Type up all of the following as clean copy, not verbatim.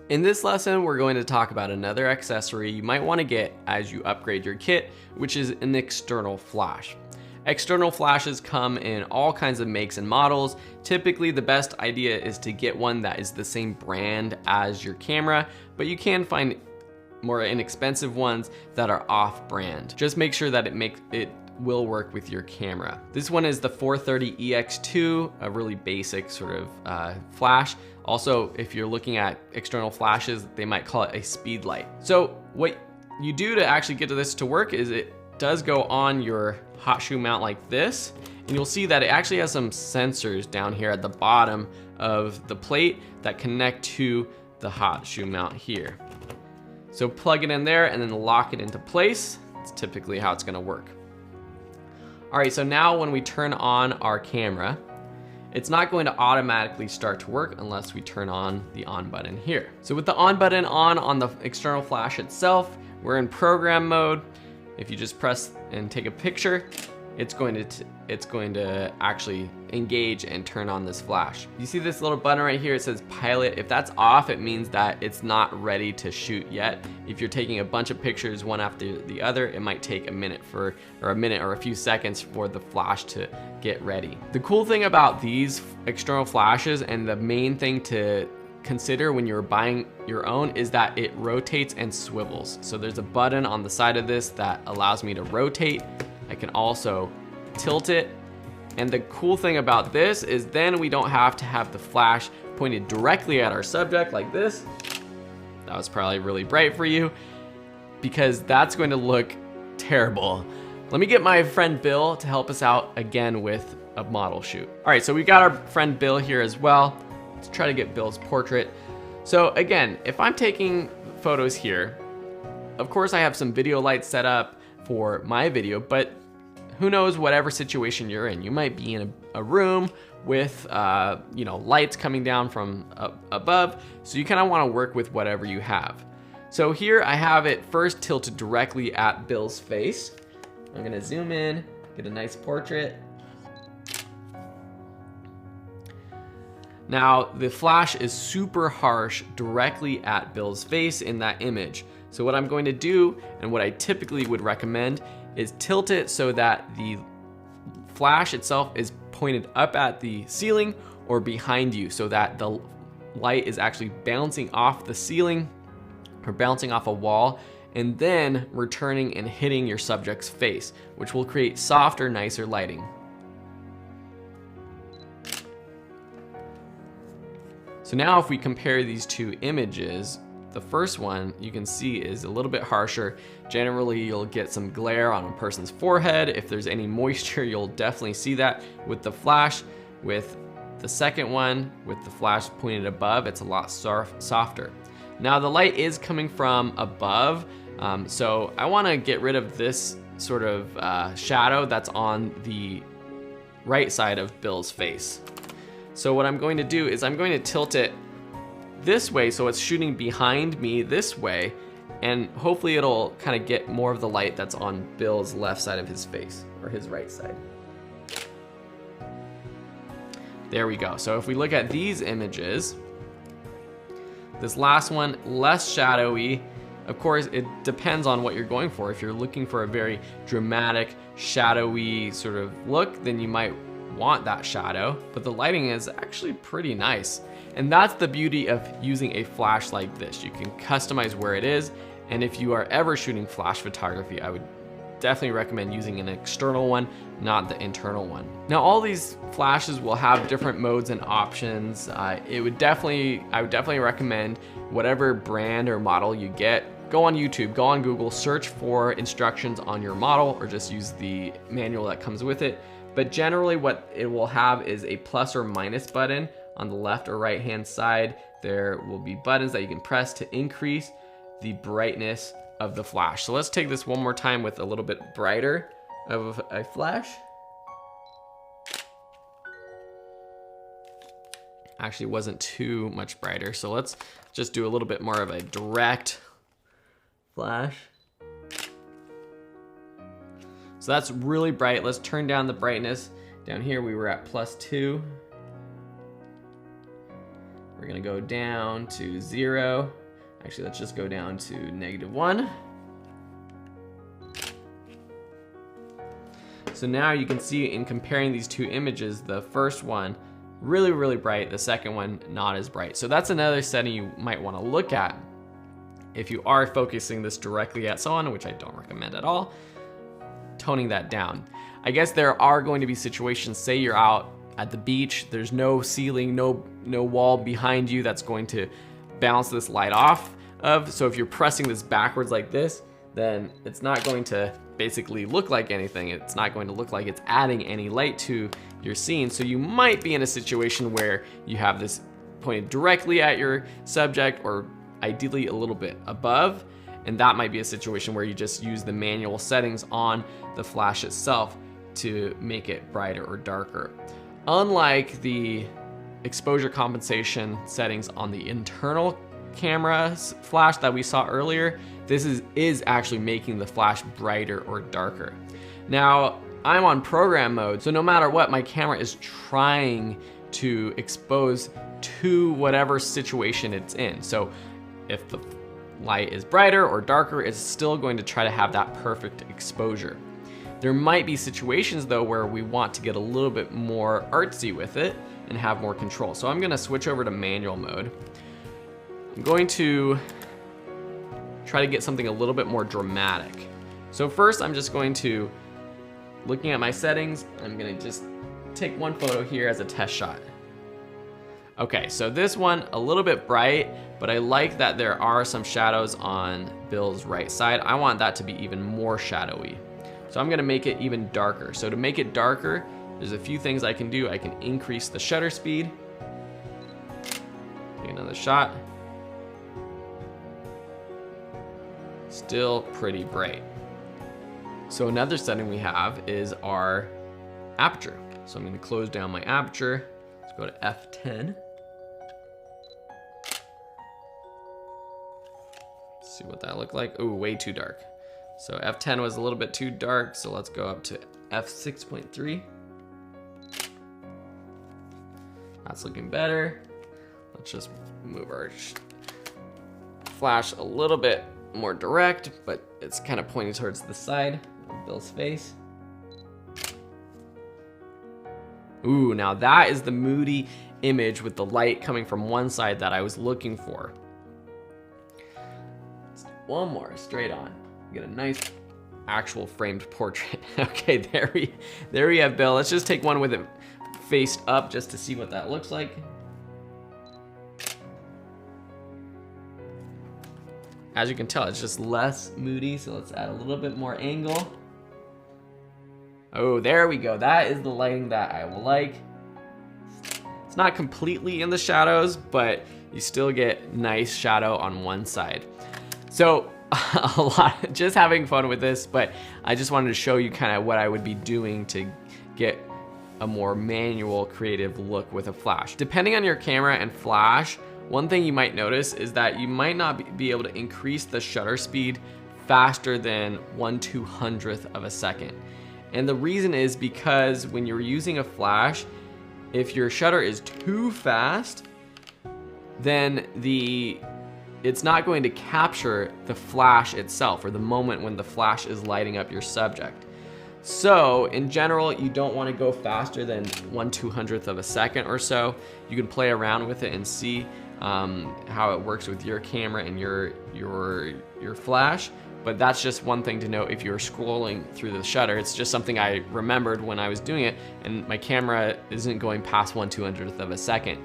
In this lesson, we're going to talk about another accessory you might want to get as you upgrade your kit, which is an external flash. External flashes come in all kinds of makes and models. Typically, the best idea is to get one that is the same brand as your camera, but you can find more inexpensive ones that are off-brand. Just make sure that it will work with your camera. This one is the 430EX2, a really basic sort of flash. Also, if you're looking at external flashes, they might call it a speed light. So what you do to actually get this to work is it does go on your hot shoe mount like this, and you'll see that it actually has some sensors down here at the bottom of the plate that connect to the hot shoe mount here. So plug it in there and then lock it into place. It's typically how it's gonna work. All right, so now when we turn on our camera, it's not going to automatically start to work unless we turn on the on button here. So with the on button on the external flash itself, we're in program mode. If you just press and take a picture, it's going to actually engage and turn on this flash. You see this little button right here, it says pilot. If that's off, it means that it's not ready to shoot yet. If you're taking a bunch of pictures one after the other, it might take a minute or a few seconds for the flash to get ready. The cool thing about these external flashes, and the main thing to consider when you're buying your own, is that it rotates and swivels. So there's a button on the side of this that allows me to rotate. I can also tilt it. And the cool thing about this is then we don't have to have the flash pointed directly at our subject like this. That was probably really bright for you, because that's going to look terrible. Let me get my friend Bill to help us out again with a model shoot. All right, so we got our friend Bill here as well. Let's try to get Bill's portrait. So again, if I'm taking photos here, of course I have some video lights set up for my video, but who knows whatever situation you're in. You might be in a room with lights coming down from above, so you kind of want to work with whatever you have. So here I have it first tilted directly at Bill's face. I'm gonna zoom in, get a nice portrait. Now the flash is super harsh directly at Bill's face in that image. So what I'm going to do, and what I typically would recommend, is tilt it so that the flash itself is pointed up at the ceiling or behind you, so that the light is actually bouncing off the ceiling or bouncing off a wall, and then returning and hitting your subject's face, which will create softer, nicer lighting. So now if we compare these two images, the first one you can see is a little bit harsher. Generally, you'll get some glare on a person's forehead. If there's any moisture, you'll definitely see that with the flash. With the second one, with the flash pointed above, it's a lot softer. Now the light is coming from above, so I wanna get rid of this sort of shadow that's on the right side of Bill's face. So what I'm going to do is I'm going to tilt it this way so it's shooting behind me this way, and hopefully it'll kind of get more of the light that's on Bill's left side of his face, or his right side. There we go. So if we look at these images, this last one, less shadowy. Of course, it depends on what you're going for. If you're looking for a very dramatic, shadowy sort of look, then you might want that shadow, but the lighting is actually pretty nice. And that's the beauty of using a flash like this. You can customize where it is, and if you are ever shooting flash photography, I would definitely recommend using an external one, not the internal one. Now, all these flashes will have different modes and options. I would definitely recommend whatever brand or model you get, go on YouTube, go on Google, search for instructions on your model, or just use the manual that comes with it. But generally what it will have is a plus or minus button on the left or right hand side. There will be buttons that you can press to increase the brightness of the flash. So let's take this one more time with a little bit brighter of a flash. actually wasn't too much brighter. So let's just do a little bit more of a direct flash. So that's really bright. Let's turn down the brightness. Down here we were at +2. We're gonna go down to 0. Actually, let's just go down to -1. So now you can see in comparing these two images, the first one really, really bright, the second one not as bright. So that's another setting you might wanna look at if you are focusing this directly at someone, which I don't recommend at all, toning that down. I guess there are going to be situations, say you're out at the beach, there's no ceiling, no wall behind you that's going to bounce this light off of. So if you're pressing this backwards like this, then it's not going to basically look like anything. It's not going to look like it's adding any light to your scene. So you might be in a situation where you have this pointed directly at your subject, or ideally a little bit above. And that might be a situation where you just use the manual settings on the flash itself to make it brighter or darker. Unlike the exposure compensation settings on the internal camera's flash that we saw earlier, this is actually making the flash brighter or darker. Now, I'm on program mode, so no matter what, my camera is trying to expose to whatever situation it's in. So if the light is brighter or darker, it's still going to try to have that perfect exposure. There might be situations though where we want to get a little bit more artsy with it and have more control. So I'm gonna switch over to manual mode. I'm going to try to get something a little bit more dramatic. So first I'm just going to, looking at my settings, I'm gonna just take one photo here as a test shot. Okay, so this one, a little bit bright, but I like that there are some shadows on Bill's right side. I want that to be even more shadowy. So I'm gonna make it even darker. So to make it darker, there's a few things I can do. I can increase the shutter speed. Take another shot. Still pretty bright. So another setting we have is our aperture. So I'm gonna close down my aperture. Let's go to F10. See what that looked like. Ooh, way too dark. So F10 was a little bit too dark, so let's go up to F6.3. That's looking better. Let's just move our flash a little bit more direct, but it's kind of pointing towards the side of Bill's face. Ooh, now that is the moody image with the light coming from one side that I was looking for. One more, straight on. Get a nice actual framed portrait. Okay, there we have Bill. Let's just take one with it faced up just to see what that looks like. As you can tell, it's just less moody, so let's add a little bit more angle. Oh, there we go. That is the lighting that I will like. It's not completely in the shadows, but you still get nice shadow on one side. So a lot, just having fun with this, but I just wanted to show you kind of what I would be doing to get a more manual, creative look with a flash. Depending on your camera and flash, one thing you might notice is that you might not be able to increase the shutter speed faster than 1/200th of a second. And the reason is because when you're using a flash, if your shutter is too fast, then it's not going to capture the flash itself or the moment when the flash is lighting up your subject. So in general, you don't want to go faster than 1/200th of a second or so. You can play around with it and see how it works with your camera and your flash. But that's just one thing to note if you're scrolling through the shutter. It's just something I remembered when I was doing it, and my camera isn't going past 1/200th of a second.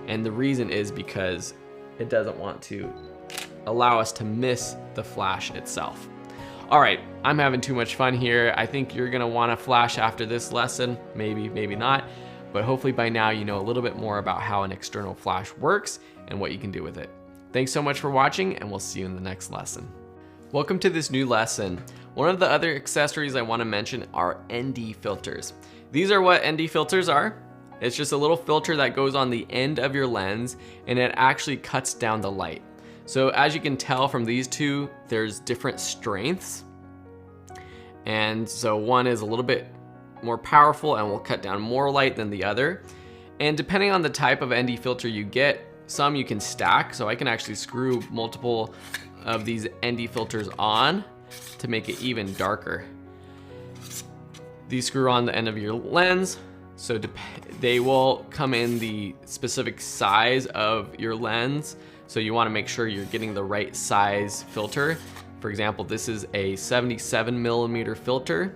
And the reason is because it doesn't want to allow us to miss the flash itself. All right, I'm having too much fun here. I think you're gonna wanna flash after this lesson, maybe, maybe not, but hopefully by now you know a little bit more about how an external flash works and what you can do with it. Thanks so much for watching, and we'll see you in the next lesson. Welcome to this new lesson. One of the other accessories I wanna mention are ND filters. These are what ND filters are. It's just a little filter that goes on the end of your lens, and it actually cuts down the light. So as you can tell from these two, there's different strengths. And so one is a little bit more powerful and will cut down more light than the other. And depending on the type of ND filter you get, some you can stack. So I can actually screw multiple of these ND filters on to make it even darker. These screw on the end of your lens, so they will come in the specific size of your lens. So you want to make sure you're getting the right size filter. For example, this is a 77mm filter.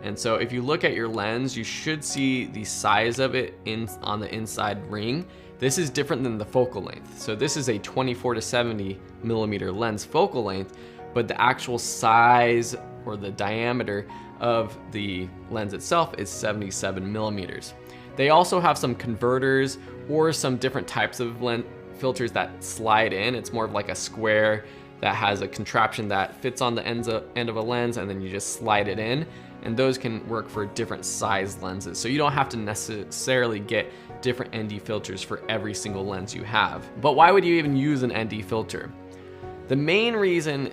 And so if you look at your lens, you should see the size of it on the inside ring. This is different than the focal length. So this is a 24 to 70mm lens focal length, but the actual size or the diameter of the lens itself is 77mm. They also have some converters or some different types of lens filters that slide in. It's more of like a square that has a contraption that fits on the end of a lens, and then you just slide it in. And those can work for different size lenses. So you don't have to necessarily get different ND filters for every single lens you have. But why would you even use an ND filter? The main reason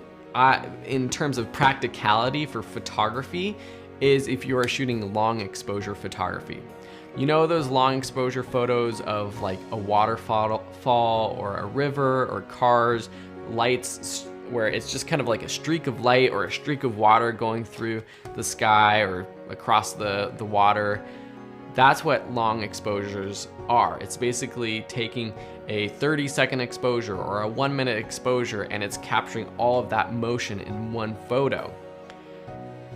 in terms of practicality for photography is if you are shooting long exposure photography. You know those long exposure photos of like a waterfall or a river or cars, lights, where it's just kind of like a streak of light or a streak of water going through the sky or across the water. That's what long exposures are. It's basically taking a 30-second exposure or a 1-minute exposure, and it's capturing all of that motion in one photo.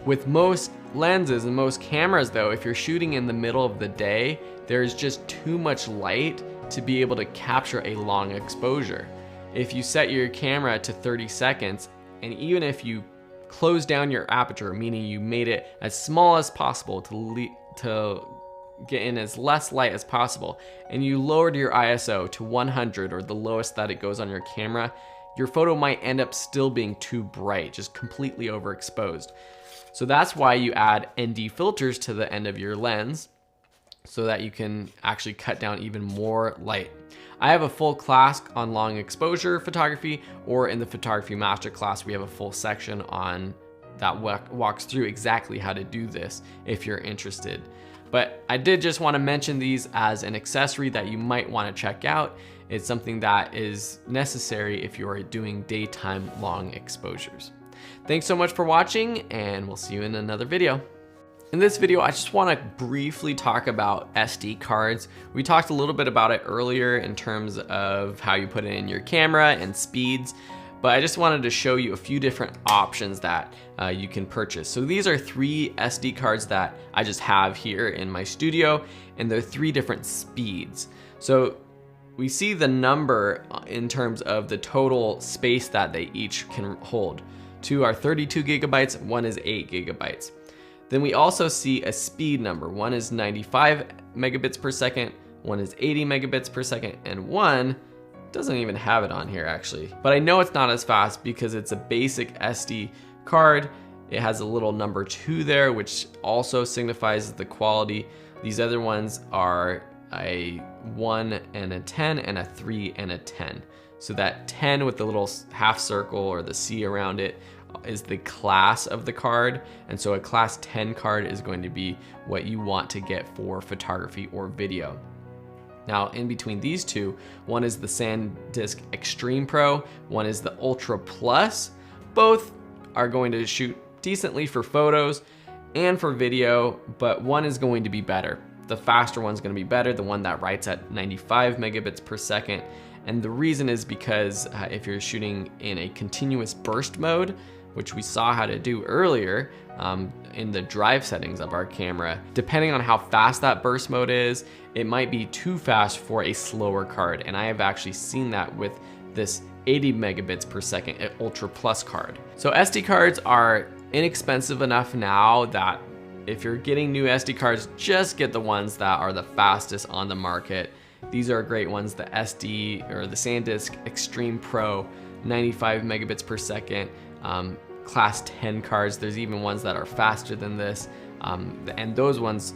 With most lenses and most cameras though, if you're shooting in the middle of the day, there's just too much light to be able to capture a long exposure. If you set your camera to 30 seconds, and even if you close down your aperture, meaning you made it as small as possible to get in as less light as possible, and you lowered your ISO to 100 or the lowest that it goes on your camera, your photo might end up still being too bright, just completely overexposed. So that's why you add ND filters to the end of your lens so that you can actually cut down even more light. I have a full class on long exposure photography, or in the photography master class, we have a full section on that walks through exactly how to do this if you're interested. But I did just want to mention these as an accessory that you might want to check out. It's something that is necessary if you are doing daytime long exposures. Thanks so much for watching, and we'll see you in another video. In this video, I just want to briefly talk about SD cards. We talked a little bit about it earlier in terms of how you put it in your camera and speeds, but I just wanted to show you a few different options that you can purchase. So these are 3 SD cards that I just have here in my studio, and they're 3 different speeds. So we see the number in terms of the total space that they each can hold. 2 are 32 gigabytes, 1 is 8 gigabytes. Then we also see a speed number. 1 is 95 megabits per second, 1 is 80 megabits per second, and 1 doesn't even have it on here actually. But I know it's not as fast because it's a basic SD card. It has a little number 2 there, which also signifies the quality. These other ones are a 1 and a 10 and a 3 and a 10. So that 10 with the little half circle or the C around it is the class of the card, and so a class 10 card is going to be what you want to get for photography or video. Now in between these two, one is the SanDisk Extreme Pro, one is the Ultra Plus. Both are going to shoot decently for photos and for video, but one is going to be better. The faster one's going to be better, the one that writes at 95 megabits per second. And the reason is because if you're shooting in a continuous burst mode, which we saw how to do earlier in the drive settings of our camera, depending on how fast that burst mode is, it might be too fast for a slower card. And I have actually seen that with this 80 megabits per second Ultra Plus card. So SD cards are inexpensive enough now that if you're getting new SD cards, just get the ones that are the fastest on the market. These are great ones, the SD or the SanDisk Extreme Pro, 95 megabits per second, class 10 cards. There's even ones that are faster than this, and those ones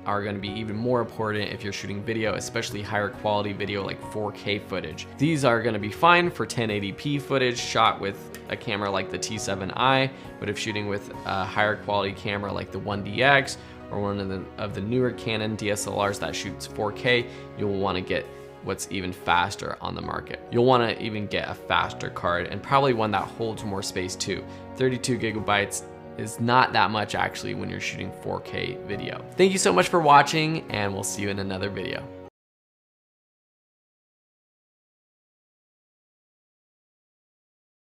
are going to be even more important if you're shooting video, especially higher quality video like 4K footage. These are going to be fine for 1080p footage shot with a camera like the T7i, but if shooting with a higher quality camera like the 1DX or one of the newer Canon DSLRs that shoots 4K, you'll want to get what's even faster on the market. You'll want to even get a faster card, and probably one that holds more space too. 32 gigabytes is not that much actually when you're shooting 4K video. Thank you so much for watching, and we'll see you in another video.